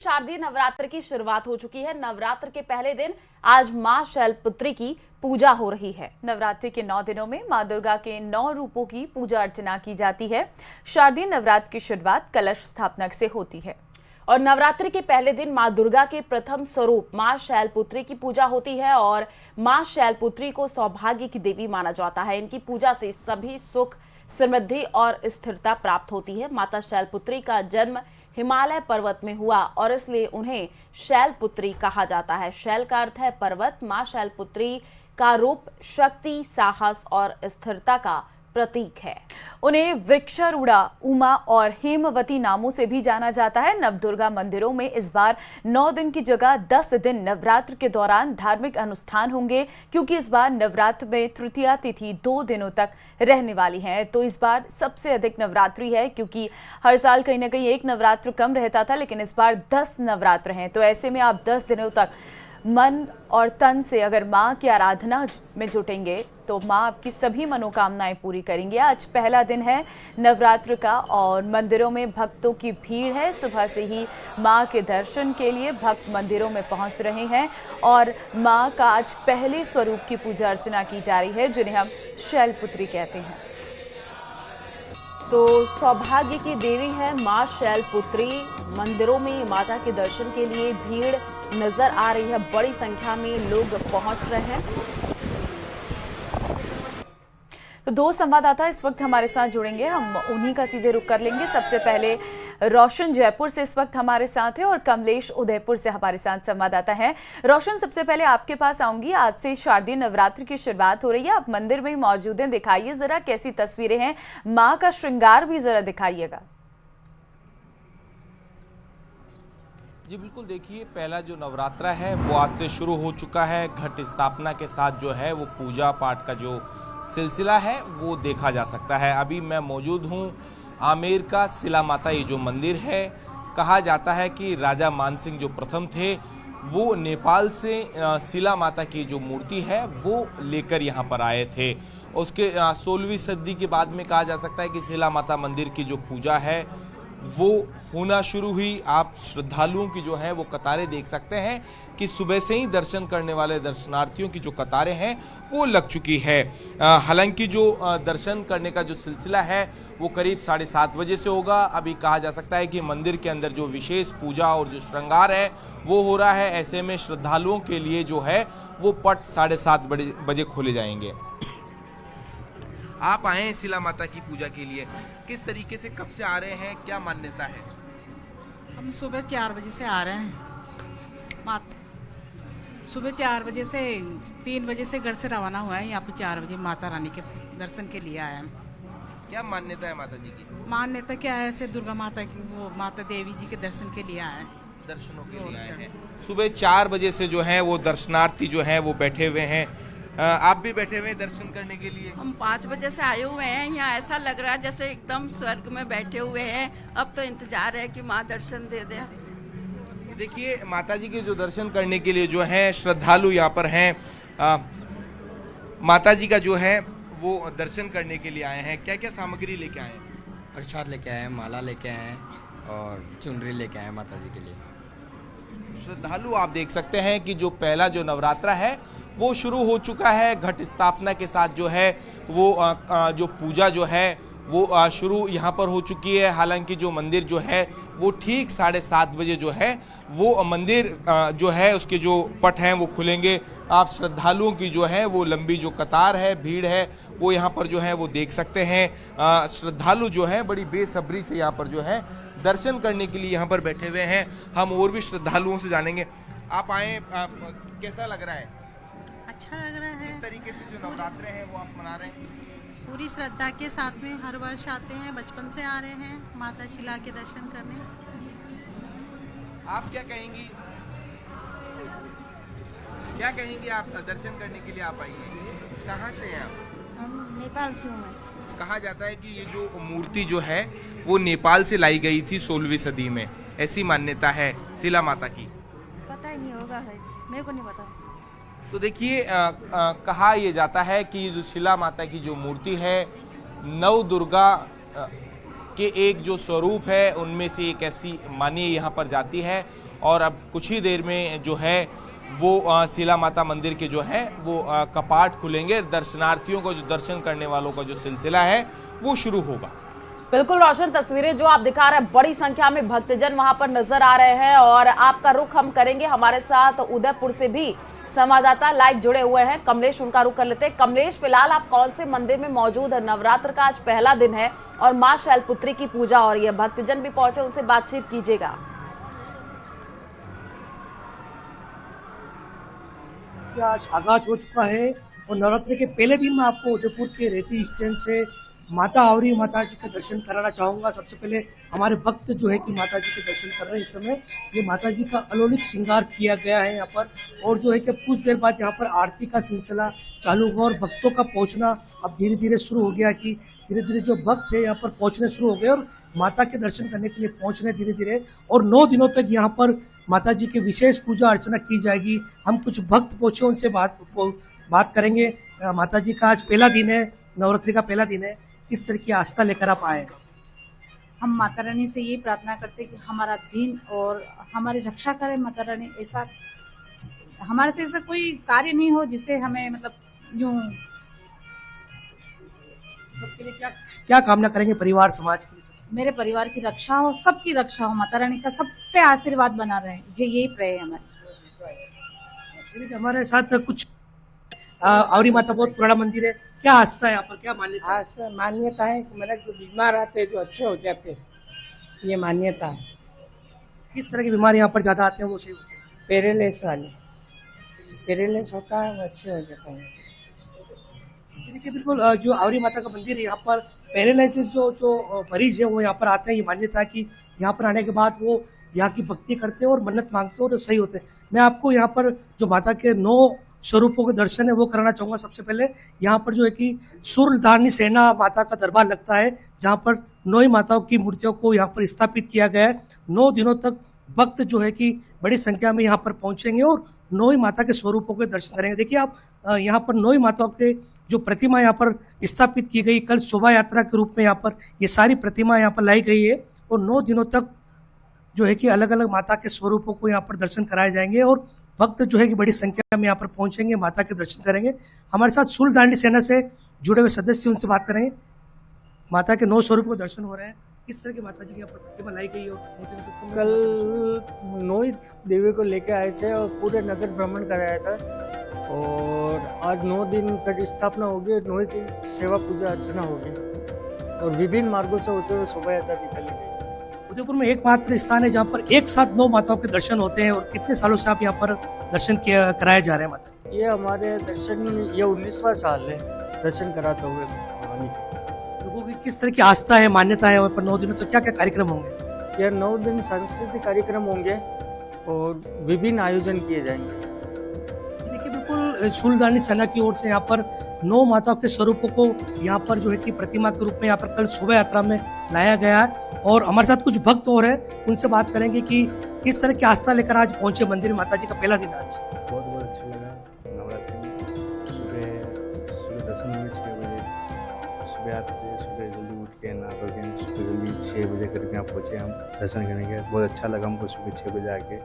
शारदीय नवरात्र की शुरुआत हो चुकी है। नवरात्र के पहले दिन आज मां शैलपुत्री की पूजा हो रही है। नवरात्रि के 9 दिनों में मां दुर्गा के 9 रूपों की पूजा अर्चना की जाती है। शारदीय नवरात्र की शुरुआत कलश स्थापना से होती है और नवरात्रि के पहले दिन मां दुर्गा के प्रथम स्वरूप मां शैलपुत्री की पूजा होती है और मां शैलपुत्री को सौभाग्य की देवी माना जाता है। इनकी पूजा से सभी सुख, समृद्धि और स्थिरता प्राप्त होती है। माता शैलपुत्री का जन्म हिमालय पर्वत में हुआ और इसलिए उन्हें शैलपुत्री कहा जाता है। शैल का अर्थ है पर्वत। मां शैलपुत्री का रूप शक्ति, साहस और स्थिरता का प्रतीक है। उन्हें वृक्षारूढ़ा, उमा और हेमवती नामों से भी जाना जाता है। नवदुर्गा मंदिरों में इस बार 9 दिन की जगह 10 दिन नवरात्र के दौरान धार्मिक अनुष्ठान होंगे, क्योंकि इस बार नवरात्र में तृतीया तिथि 2 दिनों तक रहने वाली है। तो इस बार सबसे अधिक नवरात्रि है, क्योंकि हर साल कहीं ना कहीं एक नवरात्र कम रहता था, लेकिन इस बार 10 नवरात्र हैं। तो ऐसे में आप 10 दिनों तक मन और तन से अगर माँ की आराधना में जुटेंगे तो माँ आपकी सभी मनोकामनाएं पूरी करेंगी। आज पहला दिन है नवरात्र का और मंदिरों में भक्तों की भीड़ है। सुबह से ही माँ के दर्शन के लिए भक्त मंदिरों में पहुंच रहे हैं और माँ का आज पहले स्वरूप की पूजा अर्चना की जा रही है, जिन्हें हम शैलपुत्री कहते हैं। तो सौभाग्य की देवी है मां शैलपुत्री। मंदिरों में माता के दर्शन के लिए भीड़ नजर आ रही है। बड़ी संख्या में लोग पहुंच रहे हैं। तो 2 संवाददाता इस वक्त हमारे साथ जुड़ेंगे, हम उन्हीं का सीधे रुख कर लेंगे। सबसे पहले रोशन जयपुर से इस वक्त हमारे साथ है और कमलेश उदयपुर से हमारे साथ संवाददाता हैं। रोशन, सबसे पहले आपके पास आऊंगी। आज से शारदीय नवरात्र की शुरुआत हो रही है, आप मंदिर में मौजूद हैं, दिखाइए जरा कैसी तस्वीरें हैं, माँ का श्रृंगार भी जरा दिखाइएगा। जी बिल्कुल, देखिए पहला जो नवरात्रा है वो आज से शुरू हो चुका है। घट स्थापना के साथ जो है वो पूजा पाठ का जो सिलसिला है वो देखा जा सकता है। अभी मैं मौजूद हूँ आमेर का शिला माता, ये जो मंदिर है, कहा जाता है कि राजा मानसिंह जो प्रथम थे वो नेपाल से शिला माता की जो मूर्ति है वो लेकर यहाँ पर आए थे। उसके 16वीं सदी के बाद में कहा जा सकता है कि शिला माता मंदिर की जो पूजा है वो होना शुरू हुई। आप श्रद्धालुओं की जो है वो कतारें देख सकते हैं कि सुबह से ही दर्शन करने वाले दर्शनार्थियों की जो कतारें हैं वो लग चुकी है। हालांकि जो दर्शन करने का जो सिलसिला है वो करीब 7:30 बजे से होगा। अभी कहा जा सकता है कि मंदिर के अंदर जो विशेष पूजा और जो श्रृंगार है वो हो रहा है। ऐसे में श्रद्धालुओं के लिए जो है वो पट 7:30 बजे खोले जाएंगे। आप आए हैं शिला माता की पूजा के लिए, किस तरीके से, कब से आ रहे हैं, क्या मान्यता है? हम सुबह 4 बजे से आ रहे हैं। सुबह 4 बजे से 3 बजे से घर से रवाना हुआ है। यहाँ पे 4 बजे माता रानी के दर्शन के लिए आए हैं। क्या मान्यता है माता जी की? मान्यता क्या है, ऐसे दुर्गा माता की, वो माता देवी जी के दर्शन के लिए आए हैं। दर्शनों के लिए आए हैं। सुबह 4 बजे से जो है वो दर्शनार्थी जो है वो बैठे हुए हैं। आप भी बैठे हुए हैं दर्शन करने के लिए? हम 5 बजे से आए हुए हैं। यहाँ ऐसा लग रहा है जैसे एकदम स्वर्ग में बैठे हुए हैं। अब तो इंतजार है कि माँ दर्शन दे दे। देखिए माता जी के जो दर्शन करने के लिए जो है श्रद्धालु यहाँ पर हैं। माता जी का जो है वो दर्शन करने के लिए आए हैं। क्या क्या सामग्री लेके आए हैं? प्रसाद लेके आए हैं, माला लेके आए हैं और चुनरी लेके आए हैं माता जी के लिए। श्रद्धालु आप देख सकते हैं कि जो पहला जो नवरात्रा है वो शुरू हो चुका है। घट स्थापना के साथ जो है वो जो पूजा जो है वो शुरू यहाँ पर हो चुकी है। हालांकि जो मंदिर जो है वो ठीक 7:30 बजे जो है वो मंदिर जो है उसके जो पट हैं वो खुलेंगे। आप श्रद्धालुओं की जो है वो लंबी जो कतार है, भीड़ है, वो यहाँ पर जो है वो देख सकते हैं। श्रद्धालु जो हैं बड़ी बेसब्री से यहाँ पर जो है दर्शन करने के लिए यहाँ पर बैठे हुए हैं। हम और भी श्रद्धालुओं से जानेंगे। आप आए, कैसा लग रहा है? अच्छा लग रहा है। इस तरीके से जो नवरात्र हैं वो आप मना रहे हैं? पूरी श्रद्धा के साथ में हर वर्ष आते हैं, बचपन से आ रहे हैं माता शिला के दर्शन करने। आप क्या कहेंगी, क्या कहेंगी? आप दर्शन करने के लिए आप आई हैं, कहाँ से हैं आप? हम नेपाल से हूँ। कहा जाता है कि ये जो मूर्ति जो है वो नेपाल से लाई गई थी 16वीं सदी में, ऐसी मान्यता है शिला माता की। पता ही नहीं होगा, है मेरे को नहीं पता। तो देखिए कहा यह जाता है कि जो शिला माता की जो मूर्ति है नव दुर्गा के एक जो स्वरूप है उनमें से एक ऐसी मानी यहाँ पर जाती है और अब कुछ ही देर में जो है वो शीला माता मंदिर के जो है वो कपाट खुलेंगे। दर्शनार्थियों को, जो दर्शन करने वालों का जो सिलसिला है वो शुरू होगा। बिल्कुल रोशन तस्वीरें जो आप दिखा रहे हैं, बड़ी संख्या में भक्तजन वहां पर नजर आ रहे हैं और आपका रुख हम करेंगे। हमारे साथ उदयपुर से भी संवाददाता लाइव जुड़े हुए हैं। कमलेश, उनका रुख कर लेते हैं। कमलेश, फिलहाल आप कौन से मंदिर में मौजूद है? नवरात्र का आज पहला दिन है और मां शैलपुत्री की पूजा हो रही है। भक्तजन भी पहुंचे, उनसे बातचीत कीजिएगा। आज आगाज हो चुका है और नवरात्रि के पहले दिन में आपको उदयपुर के रेती स्टैंड से माता आवरी माता जी का दर्शन कराना चाहूँगा। सबसे पहले हमारे भक्त जो है कि माता जी के दर्शन कर रहे हैं। इस समय ये माता जी का अलौकिक श्रृंगार किया गया है यहाँ पर, और जो है कि कुछ देर बाद यहाँ पर आरती का सिलसिला चालू होगा और भक्तों का पहुँचना अब धीरे धीरे शुरू हो गया कि धीरे धीरे जो भक्त है यहाँ पर पहुँचने शुरू हो गए और माता के दर्शन करने के लिए पहुँच रहे धीरे धीरे। और 9 दिनों तक यहाँ पर माता जी की विशेष पूजा अर्चना की जाएगी। हम कुछ भक्त पहुँचे, उनसे बात करेंगे। माता जी का आज पहला दिन है, नवरात्रि का पहला दिन है। किस तरह की आस्था लेकर आप आए? हम माता रानी से ये प्रार्थना करते कि हमारा दिन और हमारी रक्षा करे माता रानी। ऐसा हमारे से ऐसा कोई कार्य नहीं हो जिससे हमें मतलब यूं। सबके लिए क्या कामना करेंगे परिवार समाज के लिए? मेरे परिवार की रक्षा हो, सबकी रक्षा हो, माता रानी का सब पे आशीर्वाद बना रहे, यही प्रे है हमारे। हमारे साथ कुछ आवरी माता बहुत पुराना मंदिर है, क्या आस्था है यहाँ पर, क्या मान्यता है? मान्यता है कि मतलब जो बीमार आते हैं जो अच्छे हो जाते हैं, ये मान्यता है। किस तरह की बीमारी यहाँ पर ज्यादा आते हैं? वो सही होते हैं? पेरेलेस वाले, पेरेलेस होता है वो अच्छे हो जाता है। देखिए बिल्कुल जो आवरी माता का मंदिर है यहाँ पर पैरालिसिस जो मरीज है वो यहाँ पर आते हैं। ये मान्यता है कि यहाँ पर आने के बाद वो यहाँ की भक्ति करते हैं और मन्नत मांगते हैं और सही होते हैं। मैं आपको यहाँ पर जो माता के 9 स्वरूपों के दर्शन है वो कराना चाहूँगा। सबसे पहले यहाँ पर जो है कि सूर्यधारणी सेना माता का दरबार लगता है, जहाँ पर 9 माताओं की मूर्तियों को यहाँ पर स्थापित किया गया है। 9 दिनों तक भक्त जो है कि बड़ी संख्या में यहाँ पर पहुँचेंगे और 9 माता के स्वरूपों के दर्शन करेंगे। देखिए आप यहाँ पर 9 माताओं के जो प्रतिमा यहाँ पर स्थापित की गई, कल शोभा यात्रा के रूप में यहाँ पर ये सारी प्रतिमा यहाँ पर लाई गई है और 9 दिनों तक जो है कि अलग अलग माता के स्वरूपों को यहाँ पर दर्शन कराए जाएंगे और भक्त जो है कि बड़ी संख्या में यहाँ पर पहुंचेंगे, माता के दर्शन करेंगे। हमारे साथ सूर्यधारणी सेना से जुड़े हुए सदस्य, उनसे बात करेंगे। माता के 9 स्वरूपों के दर्शन हो रहे हैं, किस तरह की माता जी की यहाँ पर प्रतिमा लाई गई? और कल 9 देवी को लेकर आए थे और पूरे नगर भ्रमण कराया था और आज 9 दिन तक स्थापना होगी, 9 दिन सेवा पूजा अर्चना होगी और विभिन्न मार्गों से होते हुए शोभा यात्रा निकाली गई। उदयपुर में एकमात्र स्थान है जहाँ पर एक साथ 9 माताओं के दर्शन होते हैं। और कितने सालों से आप यहाँ पर दर्शन कराए जा रहे हैं माता? ये हमारे दर्शन ये 19वां साल है दर्शन कराते हुए भवानी। लोगों की किस तरह की आस्था है, मान्यता है वहाँ पर 9 दिनों तो क्या क्या कार्यक्रम होंगे? यह 9 दिन सांस्कृतिक कार्यक्रम होंगे और विभिन्न आयोजन किए जाएंगे। देखिए बिल्कुल सूर्यधारणी सेना की ओर से यहाँ पर 9 माताओं के स्वरूपों को यहाँ पर जो है कि प्रतिमा के रूप में यहाँ पर कल शोभा यात्रा में लाया गया है। और हमारे साथ कुछ भक्त और हैं, उनसे बात करेंगे कि किस तरह की आस्था लेकर आज पहुंचे मंदिर में। माता जी का पहला दिन आज बहुत अच्छा लगा। नवरात्रि में सुबह दर्शन में 6 बजे सुबह आते थे, सुबह जल्दी उठ के नहा धो के सुबह जल्दी 6 बजे करके यहाँ पहुँचे हम दर्शन करने के। बहुत अच्छा लगा हमको सुबह 6 बजे आके।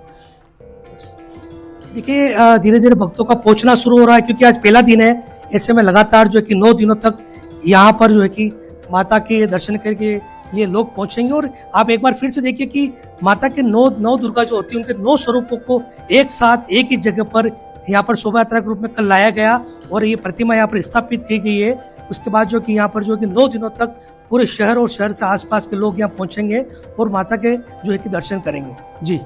देखिए धीरे धीरे भक्तों का पहुंचना शुरू हो रहा है क्योंकि आज पहला दिन है। ऐसे में लगातार जो है कि 9 दिनों तक यहाँ पर जो है कि माता के दर्शन करके ये लोग पहुंचेंगे। और आप एक बार फिर से देखिए कि माता के 9 दुर्गा जो होती है उनके 9 स्वरूपों को एक साथ एक ही जगह पर यहाँ पर शोभा यात्रा के रूप में कल लाया गया और ये प्रतिमा यहाँ पर स्थापित की गई है। उसके बाद जो कि यहाँ पर जो कि 9 दिनों तक पूरे शहर और शहर से आसपास के लोग यहाँ पहुंचेंगे और माता के जो है कि दर्शन करेंगे। जी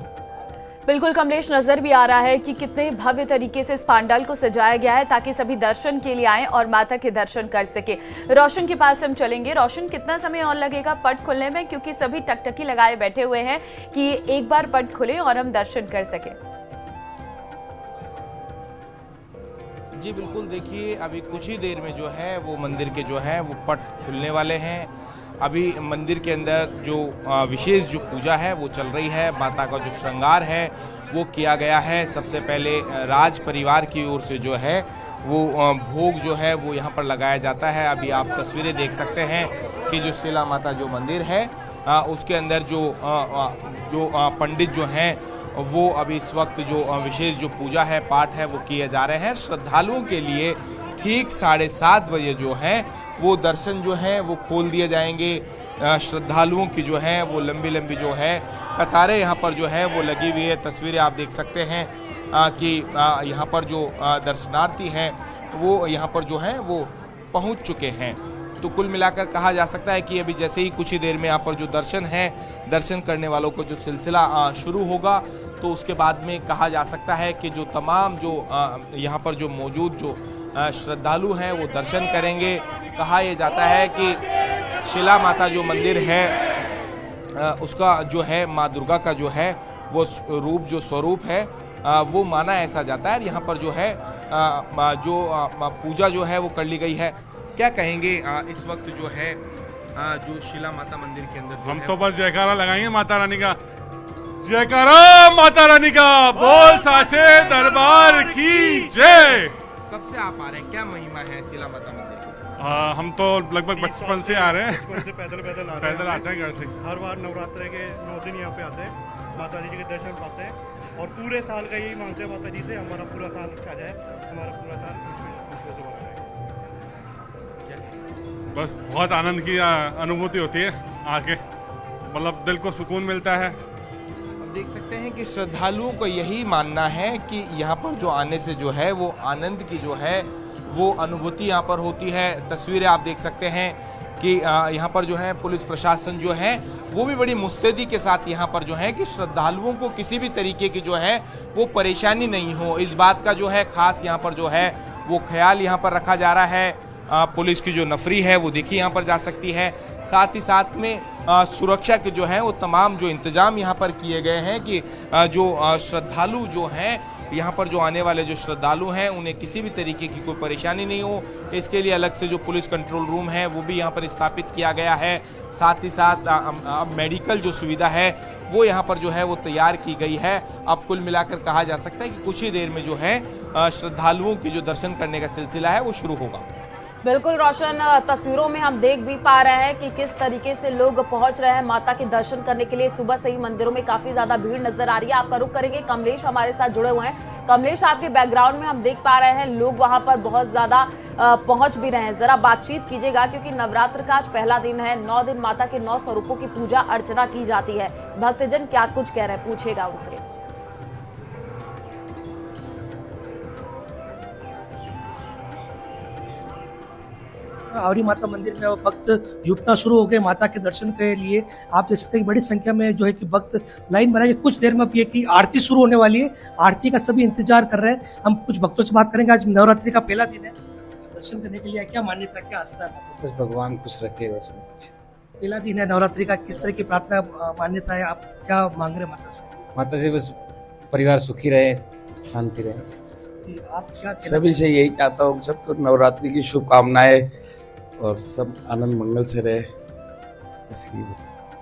बिल्कुल कमलेश, नजर भी आ रहा है कि कितने भव्य तरीके से इस पांडाल को सजाया गया है ताकि सभी दर्शन के लिए आएं और माता के दर्शन कर सके। रोशन के पास हम चलेंगे। रोशन, कितना समय और लगेगा पट खुलने में, क्योंकि सभी टकटकी लगाए बैठे हुए हैं कि एक बार पट खुले और हम दर्शन कर सके? जी बिल्कुल, देखिए अभी कुछ ही देर में जो है वो मंदिर के जो है वो पट खुलने वाले हैं। अभी मंदिर के अंदर जो विशेष जो पूजा है वो चल रही है। माता का जो श्रृंगार है वो किया गया है। सबसे पहले राज परिवार की ओर से जो है वो भोग जो है वो यहाँ पर लगाया जाता है। अभी आप तस्वीरें देख सकते हैं कि जो शीला माता जो मंदिर है उसके अंदर जो पंडित जो हैं वो अभी इस वक्त जो विशेष जो पूजा है, पाठ है, वो किए जा रहे हैं। श्रद्धालुओं के लिए ठीक 7:30 बजे जो है वो दर्शन जो है वो खोल दिए जाएंगे। श्रद्धालुओं की जो है वो लंबी लंबी जो है कतारें यहाँ पर जो है वो लगी हुई है। तस्वीरें आप देख सकते हैं कि यहाँ पर जो दर्शनार्थी हैं वो यहाँ पर जो है वो पहुँच चुके हैं। तो कुल मिलाकर कहा जा सकता है कि अभी जैसे ही कुछ ही देर में यहाँ पर जो दर्शन है, दर्शन करने वालों को जो सिलसिला शुरू होगा, तो उसके बाद में कहा जा सकता है कि जो तमाम जो यहाँ पर जो मौजूद जो श्रद्धालु हैं वो दर्शन करेंगे। कहा यह जाता है कि शिला माता जो मंदिर है उसका जो है माँ दुर्गा का जो है वो रूप जो स्वरूप है वो माना ऐसा जाता है। यहाँ पर जो है जो पूजा जो है वो कर ली गई है। क्या कहेंगे इस वक्त जो है जो शिला माता मंदिर के अंदर? हम तो बस जयकारा लगाएंगे माता रानी का, जयकारा माता रानी का, बोल साचे दरबार की जय। कब से आप आ रहे हैं? क्या महिमा है शिला माता मंदिर की? हम तो लगभग बचपन से आ रहे हैं। बचपन से पैदल आते हैं घर से। हर बार नवरात्र के 9 दिन यहाँ पे आते हैं, माता जी के दर्शन पाते हैं और पूरे साल का यही मांगते हैं माता जी से हमारा पूरा साल अच्छा जाए, हमारा पूरा साल खुशियों से भरा रहे। बस बहुत आनंद की अनुभूति होती है आके, मतलब दिल को सुकून मिलता है। देख सकते हैं कि श्रद्धालुओं को यही मानना है कि यहाँ पर जो आने से जो है वो आनंद की जो है वो अनुभूति यहाँ पर होती है। तस्वीरें आप देख सकते हैं कि यहाँ पर जो है पुलिस प्रशासन जो है वो भी बड़ी मुस्तैदी के साथ यहाँ पर जो है कि श्रद्धालुओं को किसी भी तरीके की जो है वो परेशानी नहीं हो, इस बात का जो है खास यहाँ पर जो है वो ख्याल यहाँ पर रखा जा रहा है। पुलिस की जो नफरी है वो देखी यहाँ पर जा सकती है। साथ ही साथ में सुरक्षा के जो है वो तमाम जो इंतजाम यहाँ पर किए गए हैं कि जो श्रद्धालु जो हैं यहाँ पर जो आने वाले जो श्रद्धालु हैं उन्हें किसी भी तरीके की कोई परेशानी नहीं हो। इसके लिए अलग से जो पुलिस कंट्रोल रूम है वो भी यहाँ पर स्थापित किया गया है। साथ ही साथ मेडिकल जो सुविधा है वो यहाँ पर जो है वो तैयार की गई है। अब कुल मिलाकर कहा जा सकता है कि कुछ ही देर में जो है श्रद्धालुओं की जो दर्शन करने का सिलसिला है वो शुरू होगा। बिल्कुल रोशन, तस्वीरों में हम देख भी पा रहे हैं कि किस तरीके से लोग पहुंच रहे हैं माता के दर्शन करने के लिए। सुबह से ही मंदिरों में काफी ज्यादा भीड़ नजर आ रही है। आपका रुख करेंगे, कमलेश हमारे साथ जुड़े हुए हैं। कमलेश, आपके बैकग्राउंड में हम देख पा रहे हैं लोग वहां पर बहुत ज्यादा पहुंच भी रहे हैं। जरा बातचीत कीजिएगा, क्योंकि नवरात्र का आज पहला दिन है। 9 दिन माता के 9 स्वरूपों की पूजा अर्चना की जाती है। भक्तजन क्या कुछ कह रहे हैं, पूछेगा उनसे। आवरी माता मंदिर में भक्त जुटना शुरू हो गए माता के दर्शन के लिए। आप देख सकते हैं कि बड़ी संख्या में जो है कि भक्त लाइन बनाए। कुछ देर में अब ये की आरती शुरू होने वाली है, आरती का सभी इंतजार कर रहे हैं। हम कुछ भक्तों से बात करेंगे। आज नवरात्रि का पहला दिन है, दर्शन करने के लिए क्या मान्यता, क्या आस्था है? बस भगवान खुश रखे, बस पहला दिन है नवरात्रि का, किस तरह की प्रार्थना मान्यता है, आप क्या मांग रहे हैं माता से? माता से बस परिवार सुखी रहे, शांति रहे। आप क्या सभी से यही चाहता हूँ, सबको नवरात्रि की शुभकामनाएं और सब आनंद मंगल से रहे।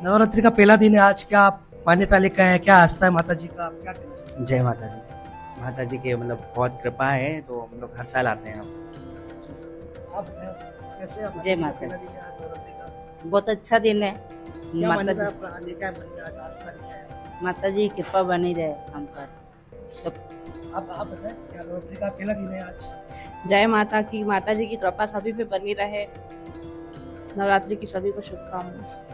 नवरात्रि का पहला दिन है आज, क्या आप मान्यता लेकर आए हैं, क्या आस्था है माता जी का, आप क्या कहना चाहते हैं? जय माता जी। माता जी के मतलब बहुत कृपा है, तो हम लोग हर साल आते हैं। आप कैसे आप जय माता पहला दिन है आज नवरात्रि का? बहुत अच्छा दिन है। क्या माता मान्यता जी, आप लेकर आए मन में, आज आस्था लेकर आए हैं? माता जी की कृपा बनी रहे हम पर सब। आप बताएं, क्या नवरात्रि का पहला दिन है आज? जय माता की, माता जी की कृपा सभी पे बनी रहे। नवरात्रि की सभी को शुभकामनाएं।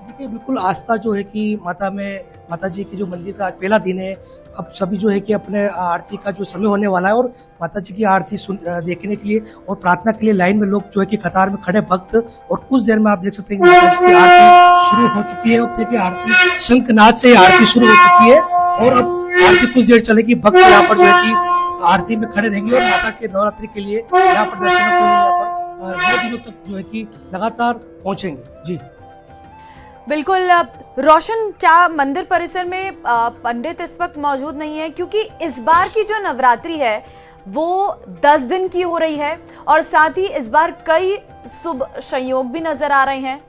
देखिए, बिल्कुल आस्था जो है कि माता में, माता जी के जो मंदिर का आज पहला दिन है। अब सभी जो है कि अपने आरती का जो समय होने वाला है और माता जी की आरती देखने के लिए और प्रार्थना के लिए लाइन में लोग जो है कि कतार में खड़े भक्त। और कुछ देर में आप देख सकते हैं कि माता जी की आरती शुरू हो चुकी है। अब देखिए आरती शंखनाद से आरती शुरू हो चुकी है और अब आरती कुछ देर चलेगी। भक्त यहाँ पर जो है कि आरती में खड़े रहेंगे और माता के नवरात्रि के लिए यहाँ पर दर्शनों के लिए यहाँ पर 2 दिनों तक जो है कि लगातार पहुंचेंगे। जी बिल्कुल रोशन, क्या मंदिर परिसर में पंडित इस वक्त मौजूद नहीं है? क्योंकि इस बार की जो नवरात्रि है वो 10 दिन की हो रही है और साथ ही इस बार कई शुभ संयोग भी नजर आ रहे हैं।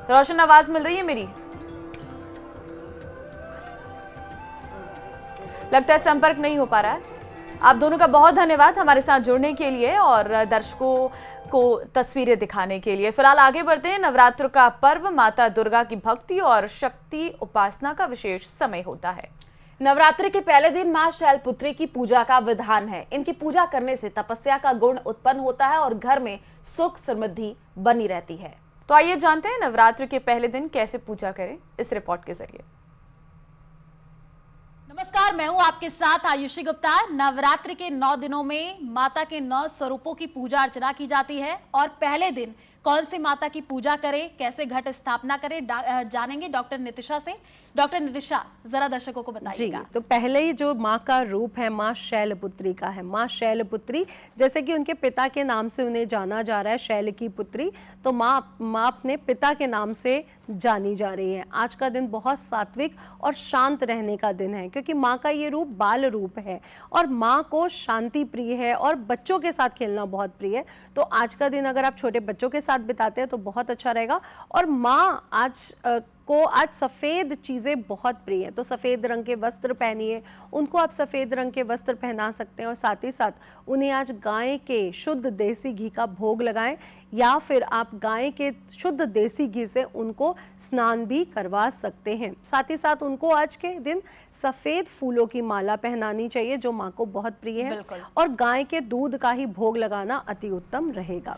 रोशन, आवाज मिल रही है मेरी? लगता है संपर्क नहीं हो पा रहा है। आप दोनों का बहुत धन्यवाद हमारे साथ जुड़ने के लिए और दर्शकों आपको तस्वीरें दिखाने के लिए। फिलहाल आगे बढ़ते हैं। नवरात्र का पर्व माता दुर्गा की भक्ति और शक्ति उपासना का विशेष समय होता है। नवरात्रि के पहले दिन मां शैलपुत्री की पूजा का विधान है। इनकी पूजा करने से तपस्या का गुण उत्पन्न होता है और घर में सुख समृद्धि बनी रहती है। तो आइए जानते हैं नवरात्र के पहले दिन कैसे पूजा करें इस रिपोर्ट के जरिए। नमस्कार, मैं हूं आपके साथ आयुषी गुप्ता। नवरात्रि के 9 दिनों में माता के 9 स्वरूपों की पूजा अर्चना की जाती है और पहले दिन कौन सी माता की पूजा करें, कैसे घट स्थापना करें, जानेंगे डॉक्टर नितिशा से। डॉक्टर नितिशा, जरा दर्शकों को बताइएगा। जी, तो पहले ही जो माँ का रूप है माँ शैलपुत्री का है। माँ शैलपुत्री, जैसे कि उनके पिता के नाम से उन्हें जाना जा रहा है, शैल की पुत्री, तो माँ अपने पिता के नाम से जानी जा रही है। आज का दिन बहुत सात्विक और शांत रहने का दिन है, क्योंकि माँ का ये रूप बाल रूप है और माँ को शांति प्रिय है और बच्चों के साथ खेलना बहुत प्रिय है। तो आज का दिन अगर आप छोटे बच्चों के साथ बिताते हैं तो बहुत अच्छा रहेगा। और माँ आज सफ़ेद चीज़ें बहुत प्रिय है, तो सफ़ेद रंग के वस्त्र पहनिए, उनको आप सफ़ेद रंग के वस्त्र पहना सकते हैं और साथ ही साथ उन्हें आज गाय के शुद्ध देसी घी का भोग लगाएं या फिर आप गाय के शुद्ध देसी घी से उनको स्नान भी करवा सकते हैं। साथ ही साथ उनको आज के दिन सफ़ेद फूलों की माला पहनानी चाहिए जो माँ को बहुत प्रिय है, और गाय के दूध का ही भोग लगाना अति उत्तम रहेगा।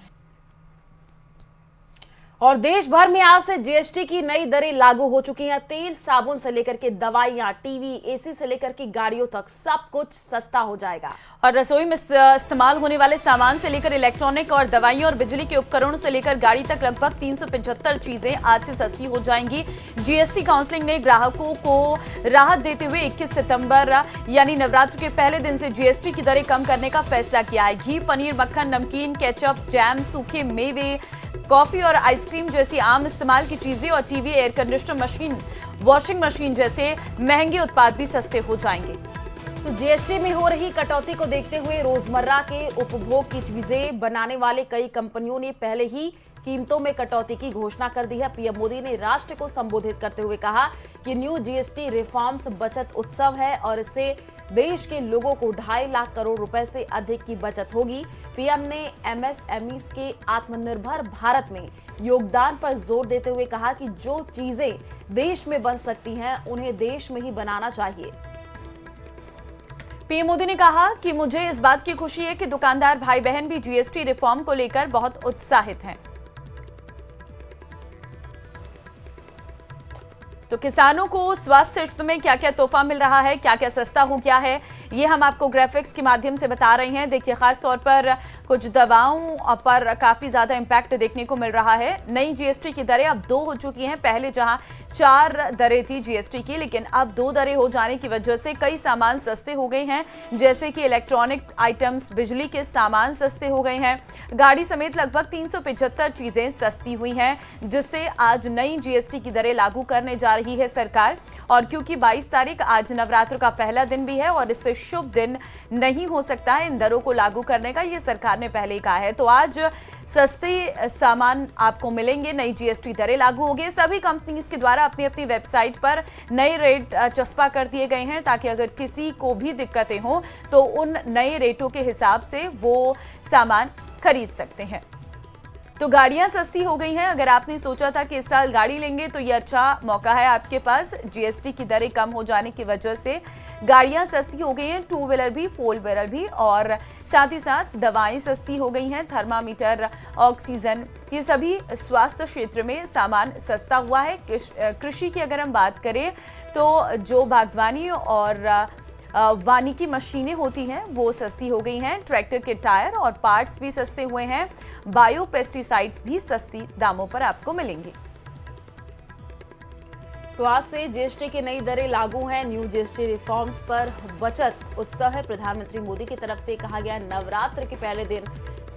और देश भर में आज से जीएसटी की नई दरें लागू हो चुकी हैं। तेल साबुन से लेकर के दवाइयां, टीवी, एसी से लेकर के गाड़ियों तक सब कुछ सस्ता हो जाएगा। और रसोई में इस्तेमाल होने वाले सामान से लेकर इलेक्ट्रॉनिक और दवाइयों और बिजली के उपकरणों से लेकर गाड़ी तक लगभग 375 चीजें आज से सस्ती हो जाएंगी। जीएसटी काउंसिलिंग ने ग्राहकों को राहत देते हुए 21 सितंबर यानी नवरात्र के पहले दिन से जीएसटी की दरें कम करने का फैसला किया है। घी, पनीर, मक्खन, नमकीन, केचप, जैम, सूखे मेवे, कॉफी और आइसक्रीम जैसी आम इस्तेमाल की चीजें और TV, air conditioner machine, washing machine जैसे महंगे उत्पाद भी सस्ते हो जाएंगे। तो जीएसटी में हो रही कटौती को देखते हुए रोजमर्रा के उपभोग की चीजें बनाने वाले कई कंपनियों ने पहले ही कीमतों में कटौती की घोषणा कर दी है। पीएम मोदी ने राष्ट्र को संबोधित करते हुए कहा कि न्यू जीएसटी रिफॉर्म्स बचत उत्सव है और इससे देश के लोगों को 2.5 लाख करोड़ रुपए से अधिक की बचत होगी। पीएम ने एमएसएमई के आत्मनिर्भर भारत में योगदान पर जोर देते हुए कहा कि जो चीजें देश में बन सकती हैं उन्हें देश में ही बनाना चाहिए। पीएम मोदी ने कहा कि मुझे इस बात की खुशी है कि दुकानदार भाई बहन भी जीएसटी रिफॉर्म को लेकर बहुत उत्साहित हैं। तो किसानों को स्वास्थ्य क्षेत्र में क्या क्या तोहफा मिल रहा है, क्या क्या सस्ता हो गया है, ये हम आपको ग्राफिक्स के माध्यम से बता रहे हैं। देखिए, खास तौर पर कुछ दवाओं पर काफ़ी ज़्यादा इम्पैक्ट देखने को मिल रहा है। नई जीएसटी की दरें अब 2 हो चुकी हैं। पहले जहां 4 दरें थी जीएसटी की, लेकिन अब 2 दरें हो जाने की वजह से कई सामान सस्ते हो गए हैं, जैसे कि इलेक्ट्रॉनिक आइटम्स, बिजली के सामान सस्ते हो गए हैं। गाड़ी समेत लगभग 375 चीज़ें सस्ती हुई हैं, जिससे आज नई जीएसटी की दरें लागू करने जा रही है सरकार। और क्योंकि 22 तारीख आज नवरात्र का पहला दिन भी है और इससे शुभ दिन नहीं हो सकता है इन दरों को लागू करने का, ये सरकार ने पहले ही कहा है। तो आज सस्ते सामान आपको मिलेंगे, नई जीएसटी दरें लागू होगी। सभी कंपनीज के द्वारा अपनी अपनी वेबसाइट पर नए रेट चस्पा कर दिए गए हैं, ताकि अगर किसी को भी दिक्कतें हों तो उन नए रेटों के हिसाब से वो सामान खरीद सकते हैं। तो गाड़ियां सस्ती हो गई हैं। अगर आपने सोचा था कि इस साल गाड़ी लेंगे तो ये अच्छा मौका है आपके पास। जीएसटी की दरें कम हो जाने की वजह से गाड़ियां सस्ती हो गई हैं, 2 व्हीलर भी, 4 व्हीलर भी, और साथ ही साथ दवाएं सस्ती हो गई हैं, थर्मामीटर, ऑक्सीजन, ये सभी स्वास्थ्य क्षेत्र में सामान सस्ता हुआ है। कृषि की अगर हम बात करें तो जो बागवानी और वानिकी मशीनें होती हैं वो सस्ती हो गई हैं। ट्रैक्टर के टायर और पार्ट्स भी सस्ते हुए हैं। बायो पेस्टिसाइड्स भी सस्ती दामों पर आपको मिलेंगे। तो आज से जीएसटी की नई दरें लागू हैं। न्यू जीएसटी रिफॉर्म्स पर बचत उत्सव है। प्रधानमंत्री मोदी की तरफ से कहा गया नवरात्र के पहले दिन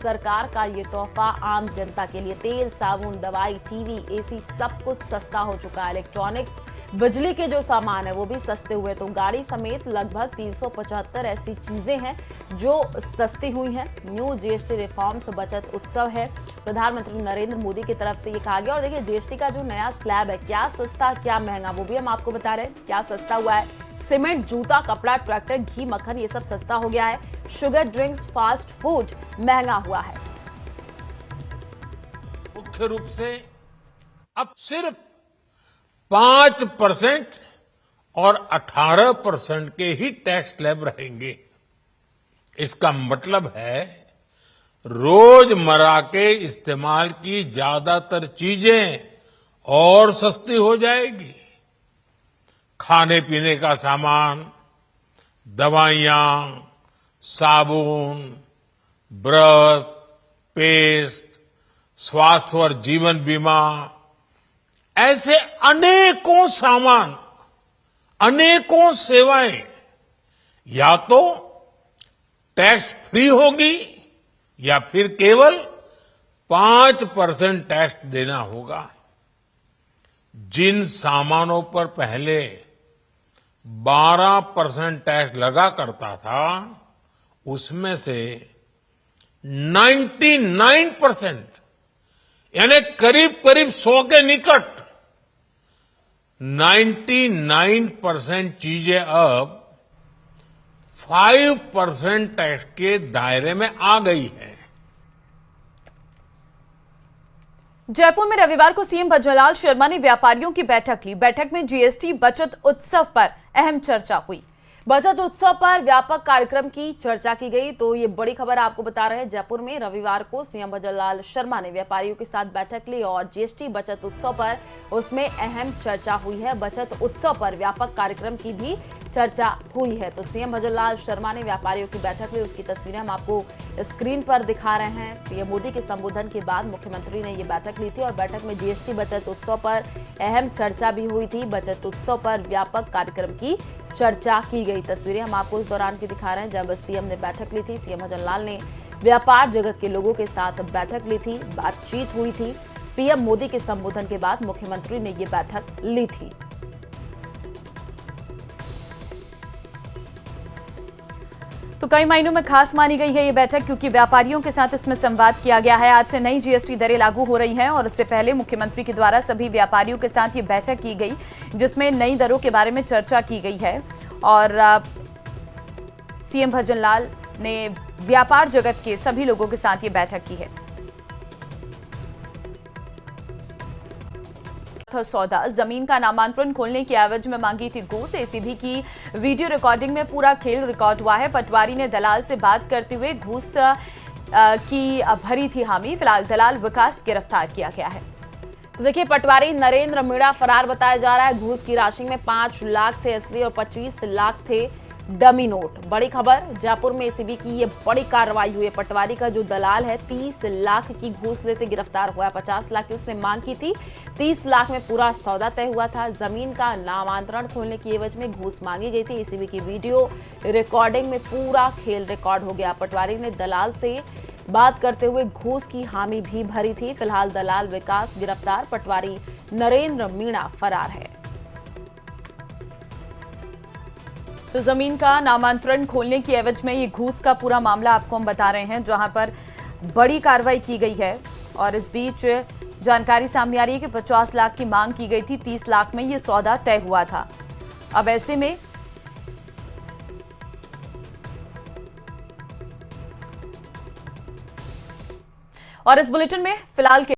सरकार का ये तोहफा आम जनता के लिए। तेल, साबुन, दवाई, टीवी, एसी सब कुछ सस्ता हो चुका है। इलेक्ट्रॉनिक्स, बिजली के जो सामान है वो भी सस्ते हुए। तो गाड़ी समेत लगभग 375 ऐसी चीजें हैं जो सस्ती हुई हैं। न्यू जीएसटी रिफॉर्म्स बचत उत्सव है। प्रधानमंत्री नरेंद्र मोदी की तरफ से ये कहा गया। और देखिए, जीएसटी का जो नया स्लैब है, क्या सस्ता क्या महंगा, वो भी हम आपको बता रहे हैं। क्या सस्ता हुआ है? सीमेंट, जूता, कपड़ा, ट्रैक्टर, घी, मक्खन, ये सब सस्ता हो गया है। शुगर, ड्रिंक्स, फास्ट फूड महंगा हुआ है। मुख्य रूप से अब सिर्फ 5% और 18% के ही टैक्स स्लैब रहेंगे। इसका मतलब है रोजमर्रा के इस्तेमाल की ज्यादातर चीजें और सस्ती हो जाएगी। खाने पीने का सामान, दवाइयां, साबुन, ब्रश, पेस्ट, स्वास्थ्य और जीवन बीमा, ऐसे अनेकों सामान, अनेकों सेवाएं या तो टैक्स फ्री होगी या फिर केवल 5% टैक्स देना होगा। जिन सामानों पर पहले 12% टैक्स लगा करता था, उसमें से 99% यानी करीब करीब 100 के निकट 99% चीजें अब 5% टैक्स के दायरे में आ गई है। जयपुर में रविवार को सीएम भजनलाल शर्मा ने व्यापारियों की बैठक ली। बैठक में जीएसटी बचत उत्सव पर अहम चर्चा हुई। बचत उत्सव पर व्यापक कार्यक्रम की चर्चा की गई। तो ये बड़ी खबर आपको बता रहे हैं, जयपुर में रविवार को सीएम भजनलाल शर्मा ने व्यापारियों के साथ बैठक ली और जीएसटी बचत उत्सव पर उसमें अहम चर्चा हुई है। बचत उत्सव पर व्यापक कार्यक्रम की भी चर्चा हुई है। तो सीएम भजनलाल शर्मा ने व्यापारियों की बैठक ली, उसकी तस्वीरें हम आपको स्क्रीन पर दिखा रहे हैं। पीएम मोदी के संबोधन के बाद मुख्यमंत्री ने ये बैठक ली थी और बैठक में जीएसटी बचत उत्सव पर अहम चर्चा भी हुई थी। बचत उत्सव पर व्यापक कार्यक्रम की चर्चा की गई। तस्वीरें हम आपको इस दौरान की दिखा रहे हैं जब सीएम ने बैठक ली थी। सीएम भजनलाल ने व्यापार जगत के लोगों के साथ बैठक ली थी, बातचीत हुई थी। पीएम मोदी के संबोधन के बाद मुख्यमंत्री ने ये बैठक ली थी। तो कई मायनों में खास मानी गई है ये बैठक, क्योंकि व्यापारियों के साथ इसमें संवाद किया गया है। आज से नई जीएसटी दरें लागू हो रही हैं और इससे पहले मुख्यमंत्री के द्वारा सभी व्यापारियों के साथ ये बैठक की गई, जिसमें नई दरों के बारे में चर्चा की गई है। और सीएम भजनलाल ने व्यापार जगत के सभी लोगों के साथ ये बैठक की है। सौदा जमीन का नामांतरण खोलने की एवज में मांगी थी घूस। एसीबी की वीडियो रिकॉर्डिंग में पूरा खेल रिकॉर्ड हुआ है। पटवारी ने दलाल से बात करते हुए घूस की भरी थी हामी। फिलहाल दलाल विकास गिरफ्तार किया गया है। तो देखिए, पटवारी नरेंद्र मीणा फरार बताया जा रहा है। घूस की राशि में 5 लाख थे असली और 25 लाख थे डमी नोट। बड़ी खबर, जयपुर में एसीबी की ये बड़ी कार्रवाई हुई है। पटवारी का जो दलाल है 30 लाख की घूस लेते गिरफ्तार हुआ है। 50 लाख की उसने मांग की थी, 30 लाख में पूरा सौदा तय हुआ था। जमीन का नामांतरण खोलने की एवज में घूस मांगी गई थी। एसीबी की वीडियो रिकॉर्डिंग में पूरा खेल रिकॉर्ड हो गया। पटवारी ने दलाल से बात करते हुए घूस की हामी भी भरी थी। फिलहाल दलाल विकास गिरफ्तार, पटवारी नरेंद्र मीणा फरार है। तो जमीन का नामांतरण खोलने की एवज में ये घूस का पूरा मामला आपको हम बता रहे हैं, जहां पर बड़ी कार्रवाई की गई है। और इस बीच जानकारी सामने आ रही है कि 50 लाख की मांग की गई थी, 30 लाख में ये सौदा तय हुआ था। अब ऐसे में और इस बुलेटिन में फिलहाल के